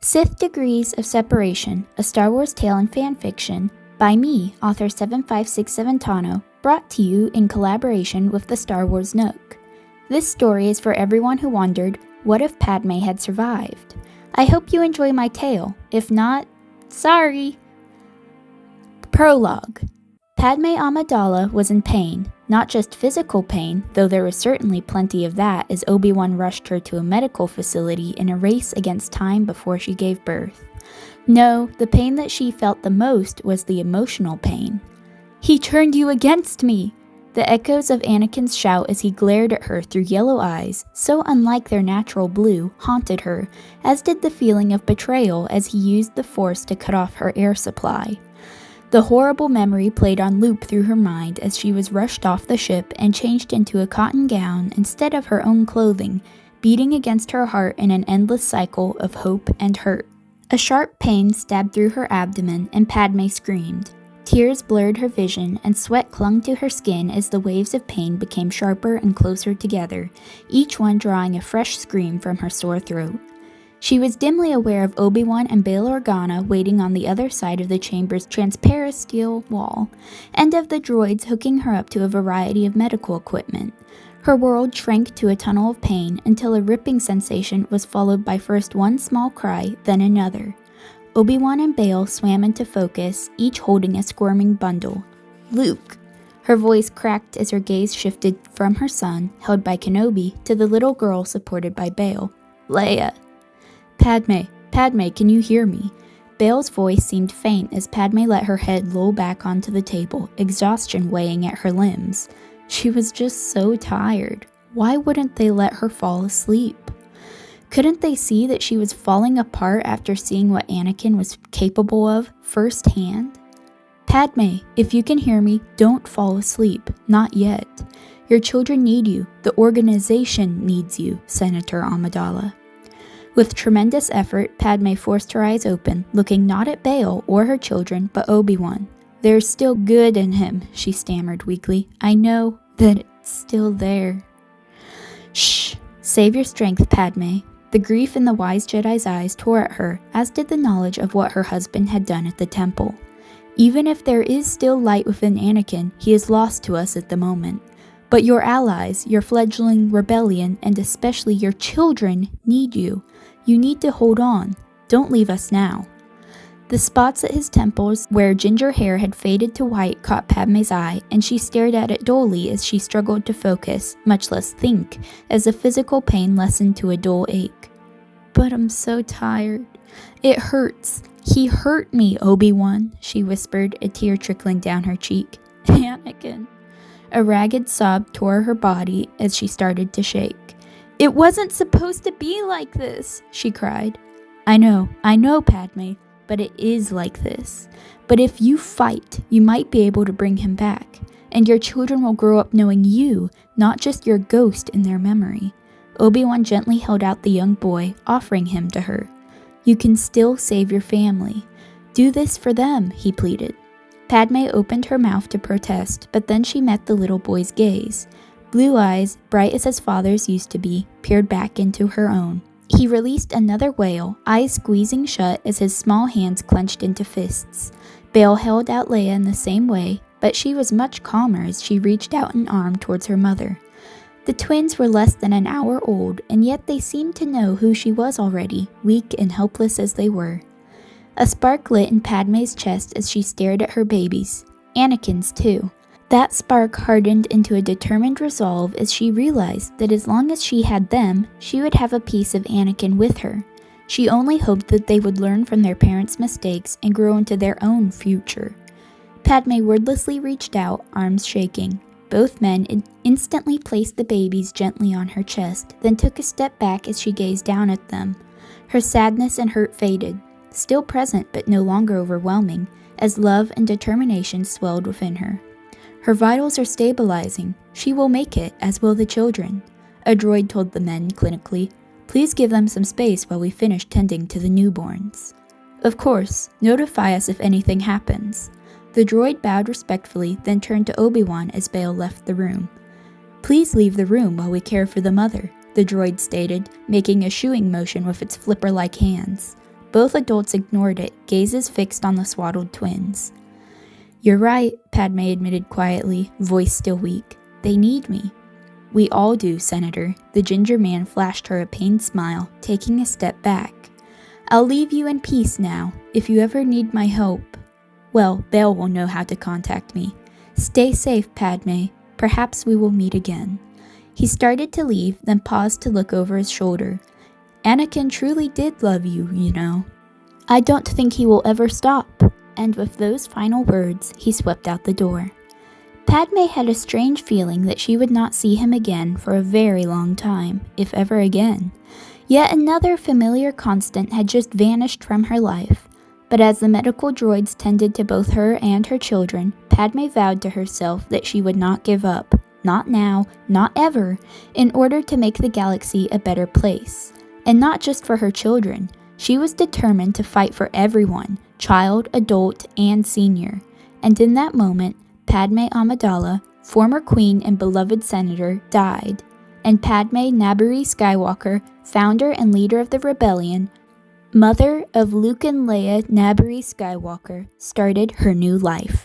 Sith Degrees of Separation, a Star Wars tale and fanfiction, by me, author 7567 Tano, brought to you in collaboration with the Star Wars Nook. This story is for everyone who wondered, what if Padme had survived? I hope you enjoy my tale. If not, sorry. Prologue. Padmé Amidala was in pain, not just physical pain, though there was certainly plenty of that as Obi-Wan rushed her to a medical facility in a race against time before she gave birth. No, the pain that she felt the most was the emotional pain. "He turned you against me!" The echoes of Anakin's shout as he glared at her through yellow eyes, so unlike their natural blue, haunted her, as did the feeling of betrayal as he used the Force to cut off her air supply. The horrible memory played on loop through her mind as she was rushed off the ship and changed into a cotton gown instead of her own clothing, beating against her heart in an endless cycle of hope and hurt. A sharp pain stabbed through her abdomen and Padme screamed. Tears blurred her vision and sweat clung to her skin as the waves of pain became sharper and closer together, each one drawing a fresh scream from her sore throat. She was dimly aware of Obi-Wan and Bail Organa waiting on the other side of the chamber's transparent steel wall, and of the droids hooking her up to a variety of medical equipment. Her world shrank to a tunnel of pain until a ripping sensation was followed by first one small cry, then another. Obi-Wan and Bail swam into focus, each holding a squirming bundle. "Luke!" Her voice cracked as her gaze shifted from her son, held by Kenobi, to the little girl supported by Bail. "Leia!" Padme, can you hear me?" Bail's voice seemed faint as Padme let her head loll back onto the table, exhaustion weighing at her limbs. She was just so tired. Why wouldn't they let her fall asleep? Couldn't they see that she was falling apart after seeing what Anakin was capable of firsthand? "Padme, if you can hear me, don't fall asleep. Not yet. Your children need you. The organization needs you, Senator Amidala." With tremendous effort, Padme forced her eyes open, looking not at Bail or her children, but Obi-Wan. "There's still good in him," she stammered weakly. "I know that it's still there." "Shh! Save your strength, Padme." The grief in the wise Jedi's eyes tore at her, as did the knowledge of what her husband had done at the temple. "Even if there is still light within Anakin, he is lost to us at the moment. But your allies, your fledgling rebellion, and especially your children need you. You need to hold on. Don't leave us now." The spots at his temples where ginger hair had faded to white caught Padme's eye, and she stared at it dully as she struggled to focus, much less think, as the physical pain lessened to a dull ache. "But I'm so tired. It hurts. He hurt me, Obi-Wan," she whispered, a tear trickling down her cheek. "Anakin." A ragged sob tore her body as she started to shake. "It wasn't supposed to be like this," she cried. I know, Padme, but it is like this. But if you fight, you might be able to bring him back, and your children will grow up knowing you, not just your ghost in their memory." Obi-Wan gently held out the young boy, offering him to her. "You can still save your family. Do this for them," he pleaded. Padme opened her mouth to protest, but then she met the little boy's gaze. Blue eyes, bright as his father's used to be, peered back into her own. He released another wail, eyes squeezing shut as his small hands clenched into fists. Bail held out Leia in the same way, but she was much calmer as she reached out an arm towards her mother. The twins were less than an hour old, and yet they seemed to know who she was already, weak and helpless as they were. A spark lit in Padme's chest as she stared at her babies. Anakin's too. That spark hardened into a determined resolve as she realized that as long as she had them, she would have a piece of Anakin with her. She only hoped that they would learn from their parents' mistakes and grow into their own future. Padme wordlessly reached out, arms shaking. Both men instantly placed the babies gently on her chest, then took a step back as she gazed down at them. Her sadness and hurt faded, still present but no longer overwhelming, as love and determination swelled within her. "Her vitals are stabilizing. She will make it, as will the children," a droid told the men clinically. "Please give them some space while we finish tending to the newborns." "Of course, notify us if anything happens." The droid bowed respectfully, then turned to Obi-Wan as Bail left the room. "Please leave the room while we care for the mother," the droid stated, making a shooing motion with its flipper-like hands. Both adults ignored it, gazes fixed on the swaddled twins. "You're right," Padme admitted quietly, voice still weak. "They need me." "We all do, Senator." The ginger man flashed her a pained smile, taking a step back. "I'll leave you in peace now. If you ever need my help, well, Bail will know how to contact me. Stay safe, Padme. Perhaps we will meet again." He started to leave, then paused to look over his shoulder. "Anakin truly did love you, you know. I don't think he will ever stop." And with those final words, he swept out the door. Padme had a strange feeling that she would not see him again for a very long time, if ever again. Yet another familiar constant had just vanished from her life. But as the medical droids tended to both her and her children, Padme vowed to herself that she would not give up, not now, not ever, in order to make the galaxy a better place. And not just for her children. She was determined to fight for everyone, child, adult, and senior. And in that moment, Padmé Amidala, former queen and beloved senator, died. And Padmé Nabari Skywalker, founder and leader of the rebellion, mother of Luke and Leia Nabari Skywalker, started her new life.